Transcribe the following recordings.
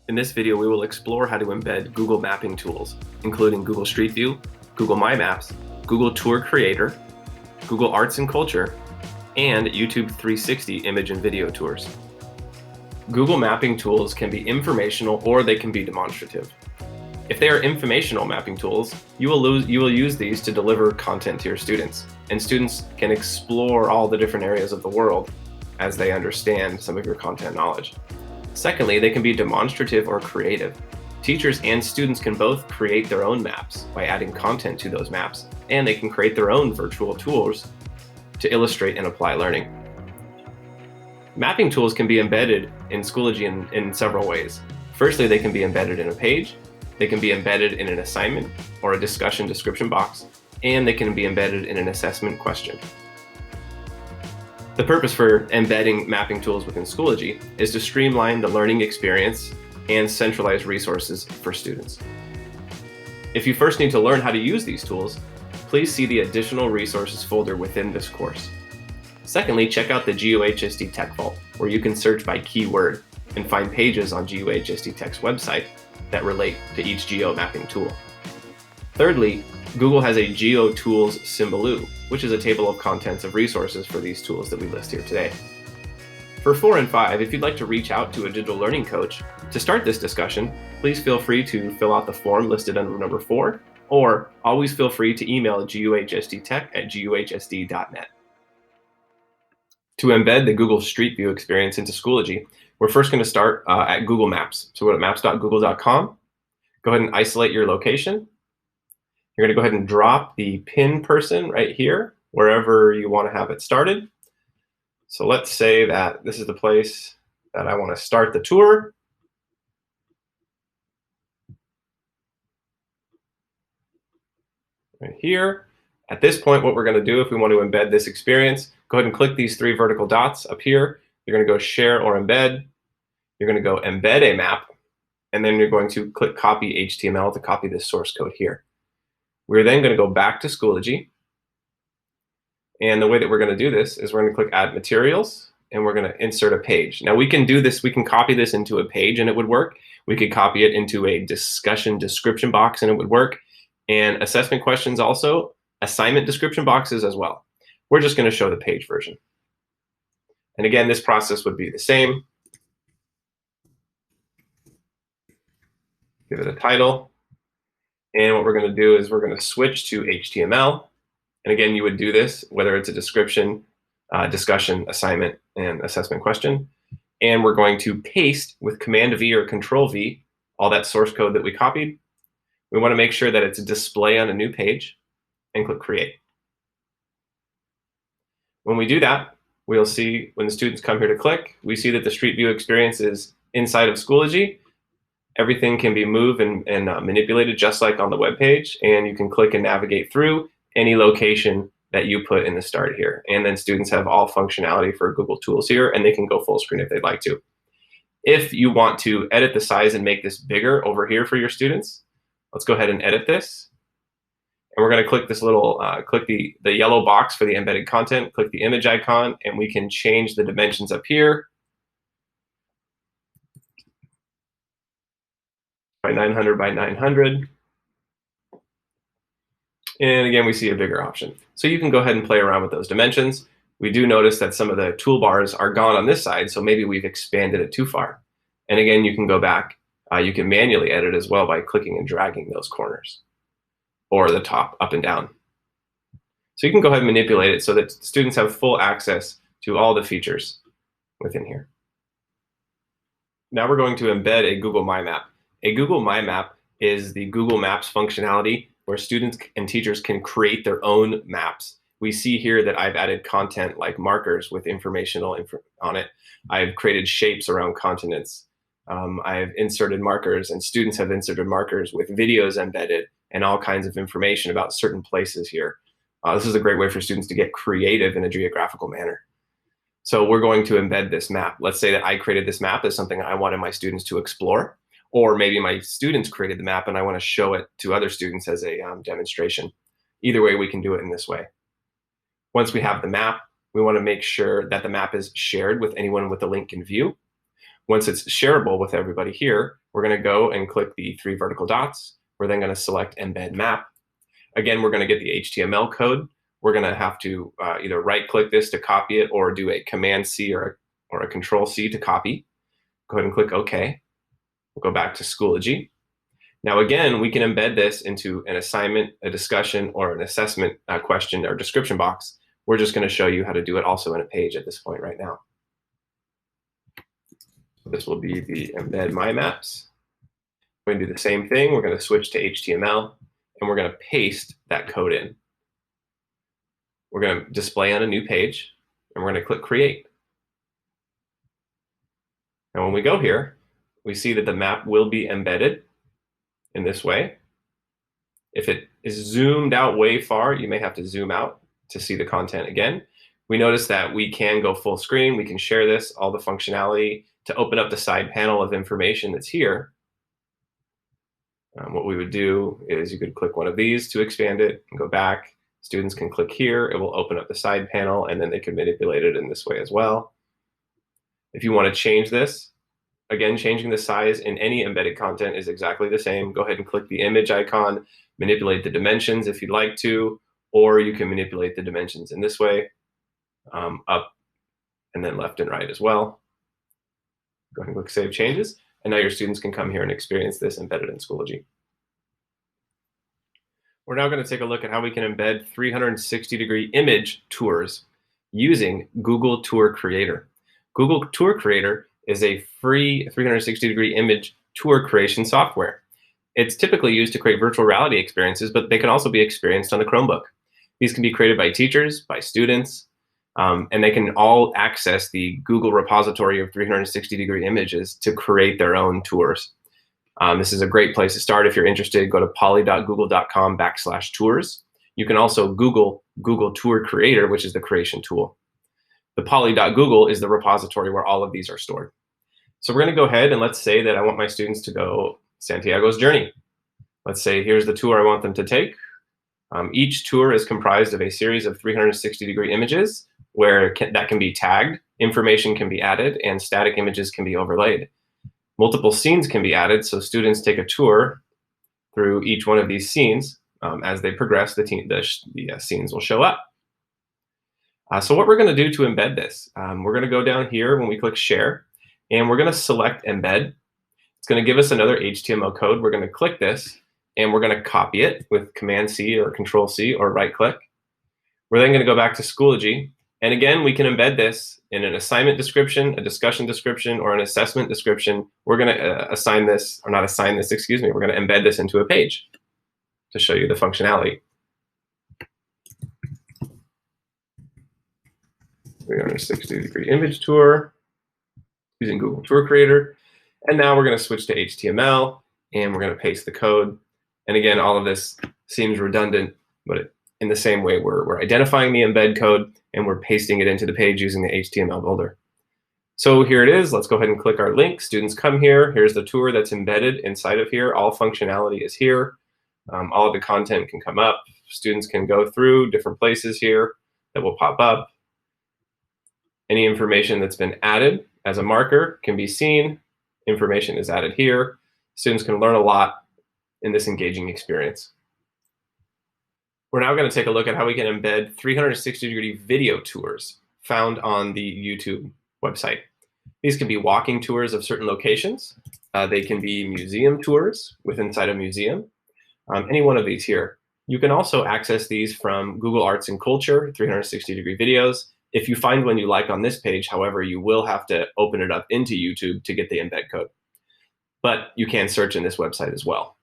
In this video, we will explore how to embed Google mapping tools, including Google Street View, Google MyMaps, Google Tour Creator, Google Arts and Culture, and YouTube 360 image and video tours. Google mapping tools can be informational or they can be demonstrative. If they are informational mapping tools, you will use these to deliver content to your students, and students can explore all the different areas of the world as they understand some of your content knowledge. Secondly, they can be demonstrative or creative. Teachers and students can both create their own maps by adding content to those maps, and they can create their own virtual tours to illustrate and apply learning. Mapping tools can be embedded in Schoology in several ways. Firstly, they can be embedded in a page, they can be embedded in an assignment or a discussion description box, and they can be embedded in an assessment question. The purpose for embedding mapping tools within Schoology is to streamline the learning experience and centralize resources for students. If you first need to learn how to use these tools, please see the additional resources folder within this course. Secondly, check out the GUHSD Tech Vault, where you can search by keyword and find pages on GUHSD Tech's website that relate to each geo mapping tool. Thirdly, Google has a Geo Tools Symboloo, which is a table of contents of resources for these tools that we list here today. For 4 and 5, if you'd like to reach out to a digital learning coach to start this discussion, please feel free to fill out the form listed under number 4, or always feel free to email guhsdtech@guhsd.net. To embed the Google Street View experience into Schoology, we're first going to start at Google Maps. So go to maps.google.com, go ahead and isolate your location. You're going to go ahead and drop the pin person right here, wherever you want to have it started. So let's say that this is the place that I want to start the tour. Right here. At this point, what we're going to do if we want to embed this experience, go ahead and click these 3 vertical dots up here. You're going to go share or embed. You're going to go embed a map, and then you're going to click copy HTML to copy this source code here. We're then going to go back to Schoology, and the way that we're going to do this is we're going to click Add Materials, and we're going to insert a page. Now we can do this, we can copy this into a page and it would work. We could copy it into a discussion description box and it would work, and assessment questions also, assignment description boxes as well. We're just going to show the page version. And again, this process would be the same. Give it a title. And what we're going to do is we're going to switch to HTML. And again, you would do this whether it's a description, discussion, assignment, and assessment question. And we're going to paste with Command V or Control V all that source code that we copied. We want to make sure that it's a display on a new page and click Create. When we do that, we'll see when the students come here to click, we see that the Street View experience is inside of Schoology. Everything can be moved and manipulated just like on the web page, and you can click and navigate through any location that you put in the start here. And then students have all functionality for Google Tools here, and they can go full screen if they'd like to. If you want to edit the size and make this bigger over here for your students, let's go ahead and edit this. And we're going to click this little, click the yellow box for the embedded content, click the image icon, and we can change the dimensions up here by 900 by 900. And again, we see a bigger option. So you can go ahead and play around with those dimensions. We do notice that some of the toolbars are gone on this side, so maybe we've expanded it too far. And again, you can go back. You can manually edit as well by clicking and dragging those corners or the top up and down. So you can go ahead and manipulate it so that students have full access to all the features within here. Now we're going to embed a Google MyMap. A Google MyMap is the Google Maps functionality where students and teachers can create their own maps. We see here that I've added content like markers with informational on it. I've created shapes around continents. I've inserted markers, and students have inserted markers with videos embedded and all kinds of information about certain places here. This is a great way for students to get creative in a geographical manner. So we're going to embed this map. Let's say that I created this map as something I wanted my students to explore, or maybe my students created the map and I want to show it to other students as a demonstration. Either way, we can do it in this way. Once we have the map, we want to make sure that the map is shared with anyone with the link in view. Once it's shareable with everybody here, we're going to go and click the 3 vertical dots. We're then going to select Embed Map. Again, we're going to get the HTML code. We're going to have to either right-click this to copy it or do a Command-C or a Control-C to copy. Go ahead and click OK. We'll go back to Schoology. Now again, we can embed this into an assignment, a discussion, or an assessment question or description box. We're just going to show you how to do it also in a page at this point right now. This will be the Embed MYMAPS. We're going to do the same thing. We're going to switch to HTML, and we're going to paste that code in. We're going to display on a new page, and we're going to click Create. And when we go here, we see that the map will be embedded in this way. If it is zoomed out way far, you may have to zoom out to see the content again. We notice that we can go full screen. We can share this, all the functionality, to open up the side panel of information that's here. What we would do is you could click one of these to expand it and go back. Students can click here. It will open up the side panel, and then they can manipulate it in this way as well. If you want to change this, again, changing the size in any embedded content is exactly the same. Go ahead and click the image icon, manipulate the dimensions if you'd like to, or you can manipulate the dimensions in this way, up and then left and right as well. Go ahead and click Save Changes, and now your students can come here and experience this embedded in Schoology. We're now going to take a look at how we can embed 360-degree image tours using Google Tour Creator. Google Tour Creator is a free 360-degree image tour creation software. It's typically used to create virtual reality experiences, but they can also be experienced on the Chromebook. These can be created by teachers, by students, and they can all access the Google repository of 360-degree images to create their own tours. This is a great place to start. If you're interested, go to poly.google.com/tours. You can also Google Tour Creator, which is the creation tool. The poly.google is the repository where all of these are stored. So we're going to go ahead and let's say that I want my students to go Santiago's Journey. Let's say here's the tour I want them to take. Each tour is comprised of a series of 360-degree images where that can be tagged, information can be added, and static images can be overlaid. Multiple scenes can be added, so students take a tour through each one of these scenes. As they progress, the scenes will show up. So what we're going to do to embed this, we're going to go down here when we click Share, and we're going to select Embed. It's going to give us another HTML code. We're going to click this, and we're going to copy it with Command-C or Control-C or right-click. We're then going to go back to Schoology, and again, we can embed this in an assignment description, a discussion description, or an assessment description. We're going to assign this, or not assign this, excuse me, we're going to embed this into a page to show you the functionality. 360-degree image tour using Google Tour Creator. And now we're going to switch to HTML, and we're going to paste the code. And again, all of this seems redundant, but in the same way, we're identifying the embed code, and we're pasting it into the page using the HTML builder. So here it is. Let's go ahead and click our link. Students come here. Here's the tour that's embedded inside of here. All functionality is here. All of the content can come up. Students can go through different places here that will pop up. Any information that's been added as a marker can be seen. Information is added here. Students can learn a lot in this engaging experience. We're now going to take a look at how we can embed 360-degree video tours found on the YouTube website. These can be walking tours of certain locations. They can be museum tours inside a museum. Any one of these here. You can also access these from Google Arts and Culture, 360-degree videos. If you find one you like on this page, however, you will have to open it up into YouTube to get the embed code. But you can search in this website as well.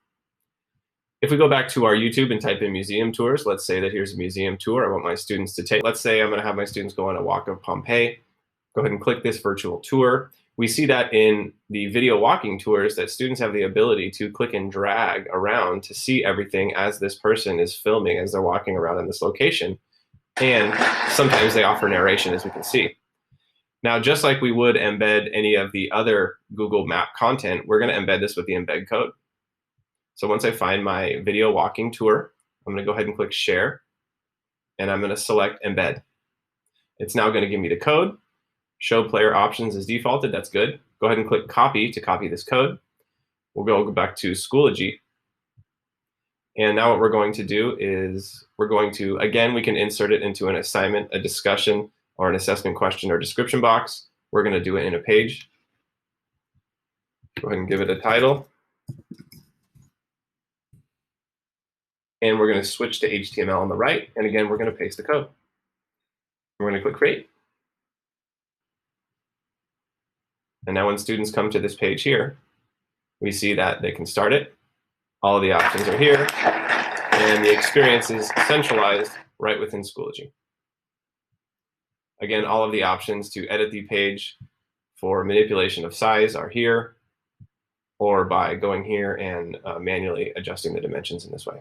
If we go back to our YouTube and type in museum tours, let's say that here's a museum tour I want my students to take. Let's say I'm going to have my students go on a walk of Pompeii. Go ahead and click this virtual tour. We see that in the video walking tours that students have the ability to click and drag around to see everything as this person is filming as they're walking around in this location. And sometimes they offer narration, as we can see. Now, just like we would embed any of the other Google Map content, we're going to embed this with the embed code. So once I find my video walking tour, I'm going to go ahead and click Share, and I'm going to select Embed. It's now going to give me the code. Show player options is defaulted. That's good. go ahead and click copy to copy this code. We'll go back to Schoology. And now what we're going to do is we're going to, again, we can insert it into an assignment, a discussion, or an assessment question or description box. We're going to do it in a page. Go ahead and give it a title. And we're going to switch to HTML on the right. And again, we're going to paste the code. We're going to click create. And now when students come to this page here, we see that they can start it. All of the options are here. And the experience is centralized right within Schoology. Again, all of the options to edit the page for manipulation of size are here, or by going here and manually adjusting the dimensions in this way.